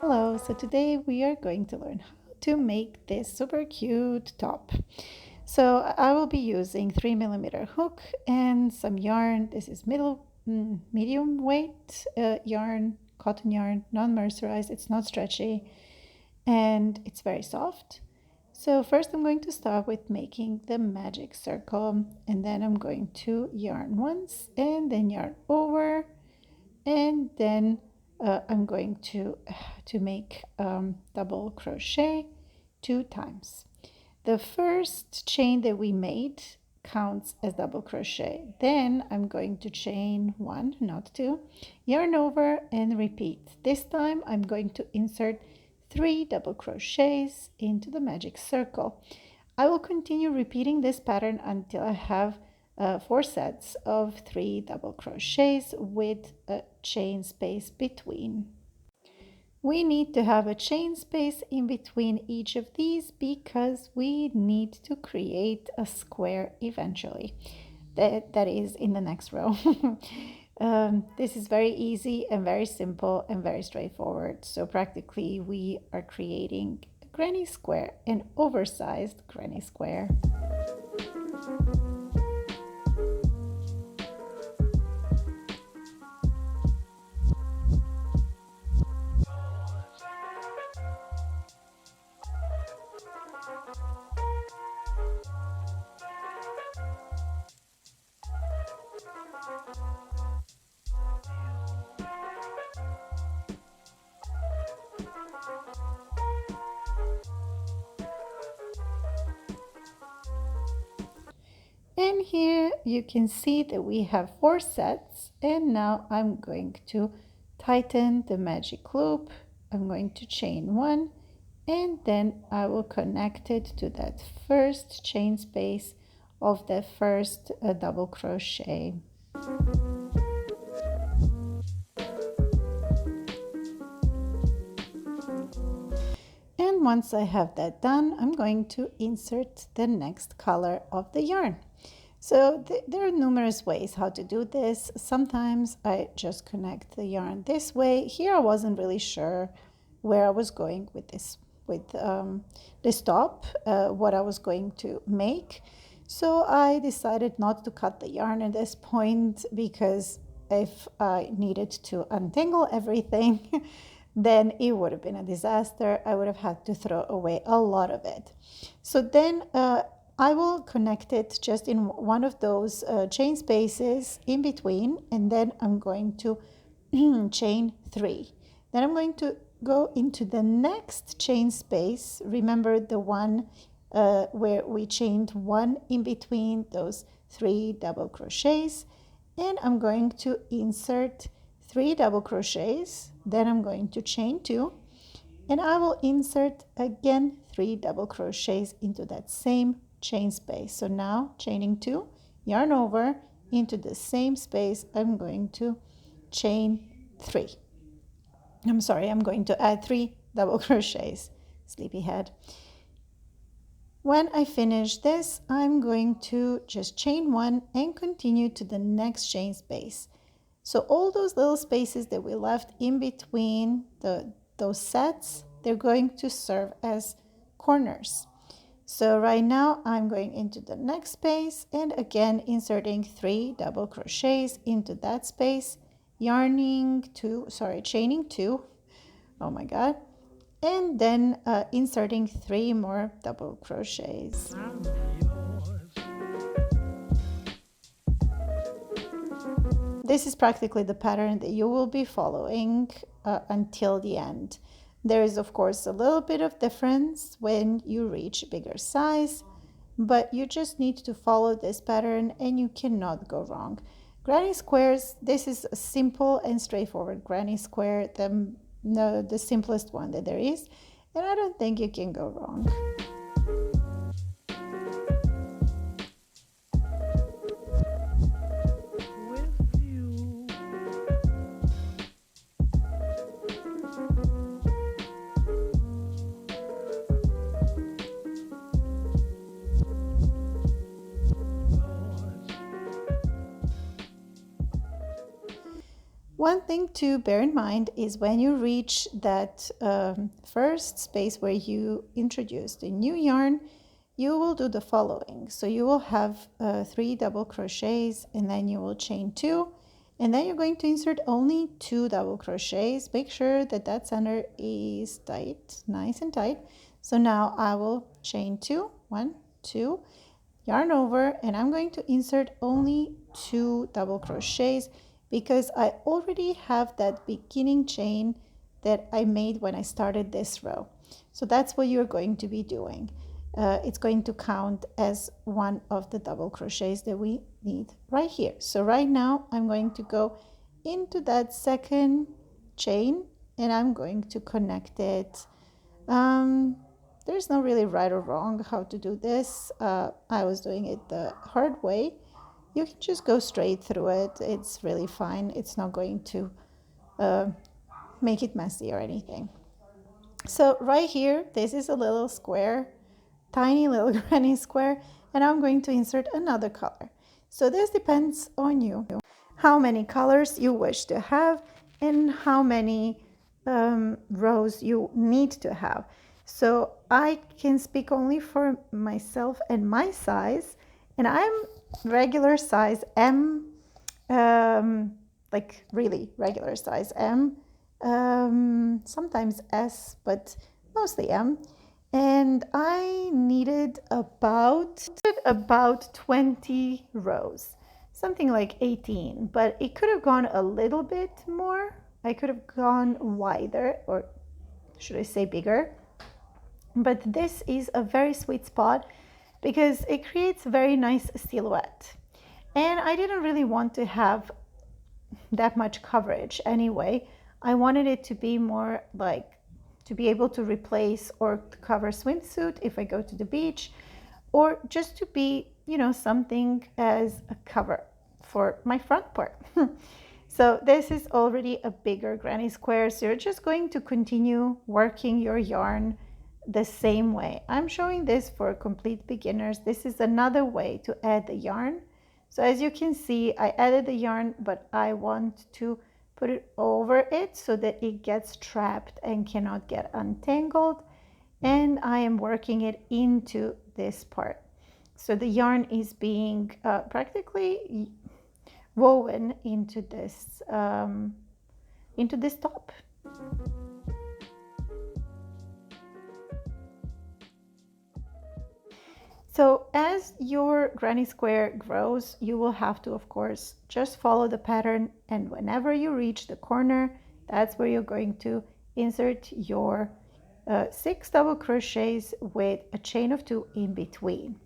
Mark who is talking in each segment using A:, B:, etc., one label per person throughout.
A: Hello, so today we are going to learn how to make this super cute top. So I will be using 3 millimeter hook and some yarn. This is medium weight yarn, cotton yarn, non-mercerized, it's not stretchy and it's very soft. So first I'm going to start with making the magic circle, and then I'm going to yarn once and then yarn over, and then I'm going to make double crochet 2 times. The first chain that we made counts as double crochet. Then I'm going to chain 1, not 2, yarn over and repeat. This time I'm going to insert 3 double crochets into the magic circle. I will continue repeating this pattern until I have 4 sets of 3 double crochets with a chain space between. We need to have a chain space in between each of these because we need to create a square eventually. That is in the next row. This is very easy and very simple and very straightforward. So practically we are creating a granny square, an oversized granny square. And here you can see that we have 4 sets, and now I'm going to tighten the magic loop. I'm going to chain 1, and then I will connect it to that first chain space of the first double crochet. And once I have that done, I'm going to insert the next color of the yarn. So there are numerous ways how to do this. Sometimes I just connect the yarn this way. Here I wasn't really sure where I was going with this top, what I was going to make. So I decided not to cut the yarn at this point because if I needed to untangle everything, then it would have been a disaster. I would have had to throw away a lot of it. So then I will connect it just in one of those chain spaces in between, and then I'm going to chain 3. Then I'm going to go into the next chain space. Remember the one where we chained 1 in between those 3 double crochets, and I'm going to insert 3 double crochets. Then I'm going to chain 2, and I will insert again 3 double crochets into that same chain space. So now chaining 2, yarn over into the same space, I'm going to chain 3. I'm going to add 3 double crochets. Sleepyhead. When I finish this, I'm going to just chain 1 and continue to the next chain space. So all those little spaces that we left in between those sets, they're going to serve as corners. So right now I'm going into the next space and again inserting 3 double crochets into that space, chaining 2, oh my god, and then inserting 3 more double crochets. This is practically the pattern that you will be following until the end. There is of course a little bit of difference when you reach a bigger size, but you just need to follow this pattern and you cannot go wrong. Granny squares, this is a simple and straightforward granny square, the simplest one that there is, and I don't think you can go wrong. One thing to bear in mind is when you reach that first space where you introduce the new yarn, you will do the following. So you will have 3 double crochets, and then you will chain 2, and then you're going to insert only 2 double crochets. Make sure that that center is tight, nice and tight. So now I will chain 2, 1, 2, yarn over, and I'm going to insert only 2 double crochets because I already have that beginning chain that I made when I started this row. So that's what you're going to be doing. It's going to count as one of the double crochets that we need right here. So right now I'm going to go into that second chain, and I'm going to connect it. There's no really right or wrong how to do this. I was doing it the hard way. You can just go straight through it. It's really fine. It's not going to make it messy or anything. So right here, this is a little square, tiny little granny square, and I'm going to insert another color. So this depends on you, how many colors you wish to have and how many rows you need to have. So I can speak only for myself and my size, and I'm regular size M, like really regular size M, sometimes S, but mostly M. And I needed about 20 rows, something like 18, but it could have gone a little bit more. I could have gone wider, or should I say bigger. But this is a very sweet spot because it creates a very nice silhouette. And I didn't really want to have that much coverage anyway. I wanted it to be more like to be able to replace or to cover swimsuit if I go to the beach, or just to be, you know, something as a cover for my front part. So this is already a bigger granny square, so you're just going to continue working your yarn the same way. I'm showing this for complete beginners. This is another way to add the yarn. So as you can see, I added the yarn, but I want to put it over it so that it gets trapped and cannot get untangled. And I am working it into this part. So the yarn is being practically woven into this top. So as your granny square grows, you will have to, of course, just follow the pattern, and whenever you reach the corner, that's where you're going to insert your 6 double crochets with a chain of 2 in between.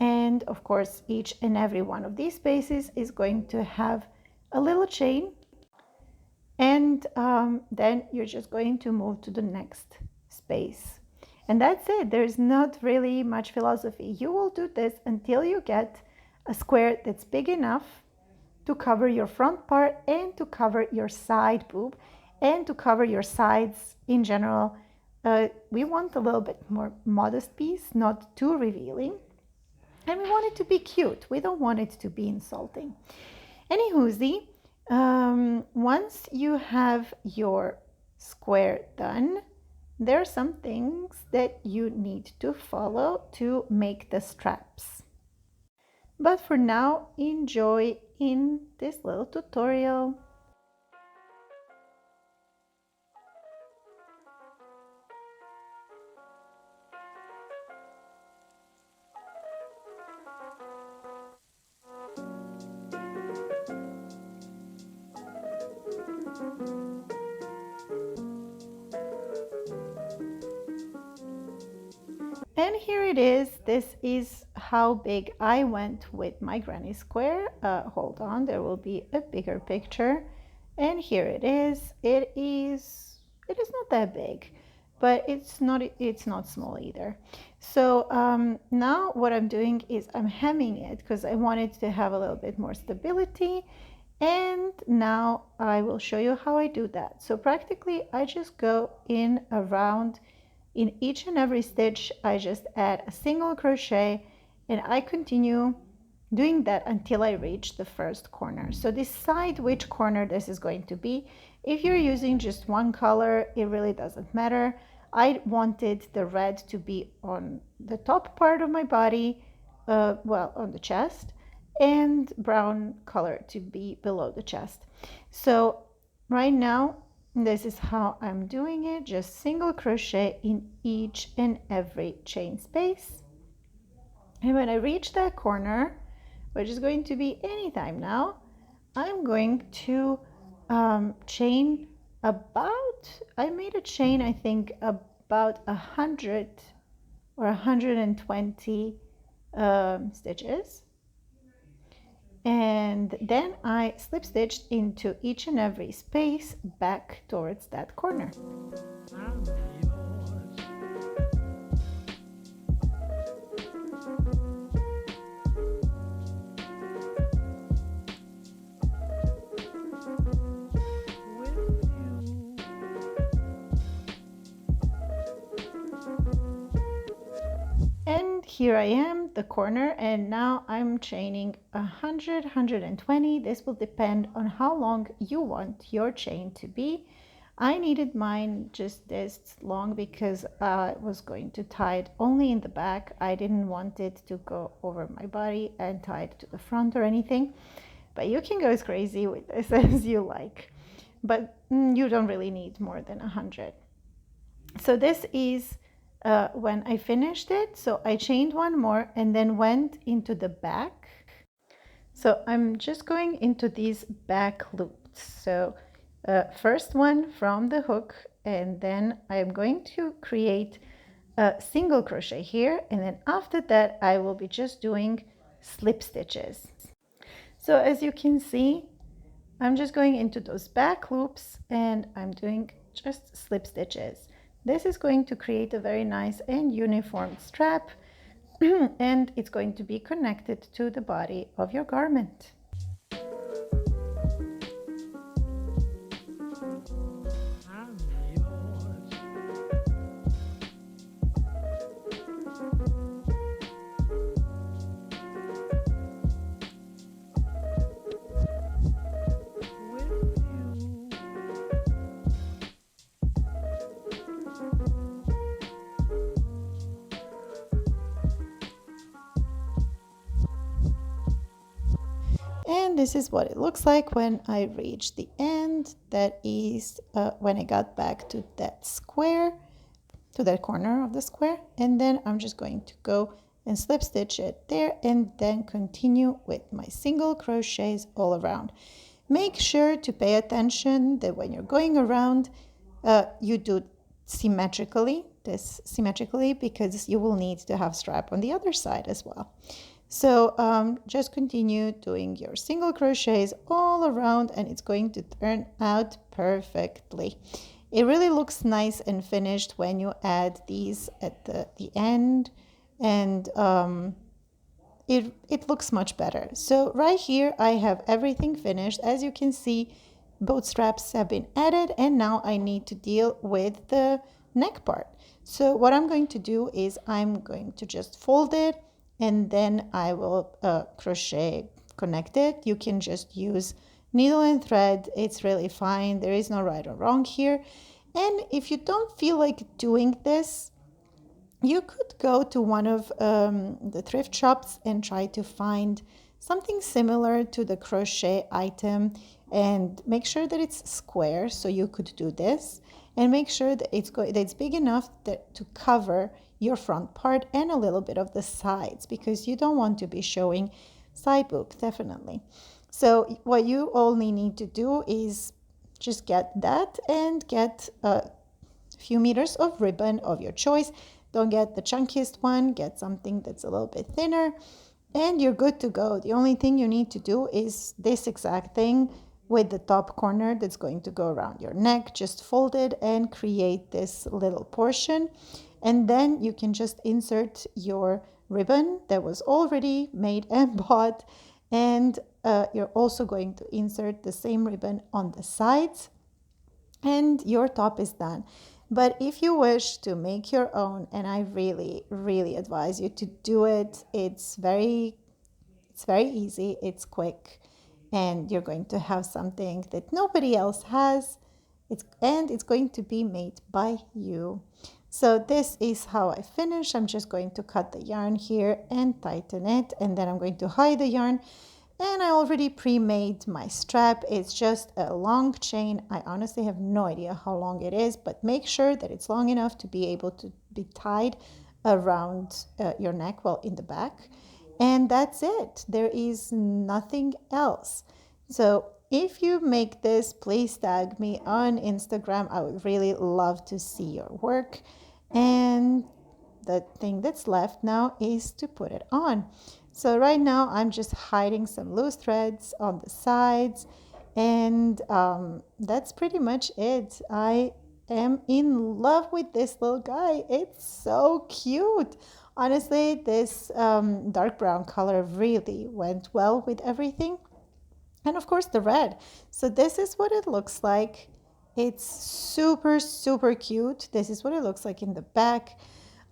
A: And of course, each and every one of these spaces is going to have a little chain, and then you're just going to move to the next space. And that's it. There's not really much philosophy. You will do this until you get a square that's big enough to cover your front part and to cover your side boob and to cover your sides in general. We want a little bit more modest piece, not too revealing. And we want it to be cute. We don't want it to be insulting. Anywhoosie, once you have your square done, there are some things that you need to follow to make the straps. But for now, enjoy in this little tutorial. And here it is. This is how big I went with my granny square. Hold on, there will be a bigger picture. And here it is. It is not that big, but it's not small either. So now what I'm doing is I'm hemming it because I wanted to have a little bit more stability. And now I will show you how I do that. So practically I just go in around. In each and every stitch, I just add a single crochet, and I continue doing that until I reach the first corner. So decide which corner this is going to be. If you're using just one color, it really doesn't matter. I wanted the red to be on the top part of my body, well, on the chest, and brown color to be below the chest. So right now, this is how I'm doing it, just single crochet in each and every chain space. And when I reach that corner, which is going to be anytime now, I'm going to chain about, I made a chain, I think about 100 or 120 stitches. And then I slip stitched into each and every space back towards that corner. And here I am, the corner, and now I'm chaining 100, 120. This will depend on how long you want your chain to be. I needed mine just this long because I was going to tie it only in the back. I didn't want it to go over my body and tie it to the front or anything. But you can go as crazy with this as you like. But you don't really need more than 100. So this is when I finished it. So I chained one more and then went into the back. So I'm just going into these back loops. So first one from the hook, and then I'm going to create a single crochet here, and then after that I will be just doing slip stitches. So as you can see, I'm just going into those back loops and I'm doing just slip stitches. This is going to create a very nice and uniform strap and it's going to be connected to the body of your garment. And this is what it looks like when I reach the end. That is when I got back to that square, to that corner of the square. And then I'm just going to go and slip stitch it there and then continue with my single crochets all around. Make sure to pay attention that when you're going around, you do symmetrically, because you will need to have strap on the other side as well. So just continue doing your single crochets all around and it's going to turn out perfectly. It really looks nice and finished when you add these at the end, and it looks much better. So right here I have everything finished. As you can see, both straps have been added and now I need to deal with the neck part. So what I'm going to do is I'm going to just fold it and then I will crochet connect it. You can just use needle and thread. It's really fine. There is no right or wrong here. And if you don't feel like doing this, you could go to one of the thrift shops and try to find something similar to the crochet item and make sure that it's square, so you could do this, and make sure that it's big enough to cover your front part and a little bit of the sides, because you don't want to be showing side boob, definitely. So what you only need to do is just get that and get a few meters of ribbon of your choice. Don't get the chunkiest one, get something that's a little bit thinner, and you're good to go. The only thing you need to do is this exact thing with the top corner that's going to go around your neck. Just fold it and create this little portion, and then you can just insert your ribbon that was already made and bought, and you're also going to insert the same ribbon on the sides, and your top is done. But if you wish to make your own, and I really, really advise you to do it, it's It's very easy, it's quick, and you're going to have something that nobody else has. It's going to be made by you. So this is how I finish. I'm just going to cut the yarn here and tighten it, and then I'm going to hide the yarn. And I already pre-made my strap. It's just a long chain. I honestly have no idea how long it is, but make sure that it's long enough to be able to be tied around your neck, well, in the back. And that's it. There is nothing else. So if you make this, please tag me on Instagram. I would really love to see your work. And the thing that's left now is to put it on. So right now I'm just hiding some loose threads on the sides, and that's pretty much it. I am in love with this little guy. It's so cute. Honestly, this dark brown color really went well with everything. And of course the red. So this is what it looks like. It's super, super cute. This is what it looks like in the back.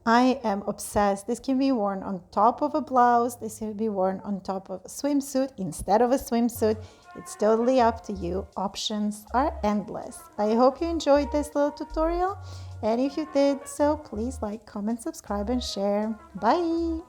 A: I am obsessed. This can be worn on top of a blouse. This can be worn on top of a swimsuit instead of a swimsuit. It's totally up to you. Options are endless. I hope you enjoyed this little tutorial. And if you did so, please like, comment, subscribe, and share. Bye!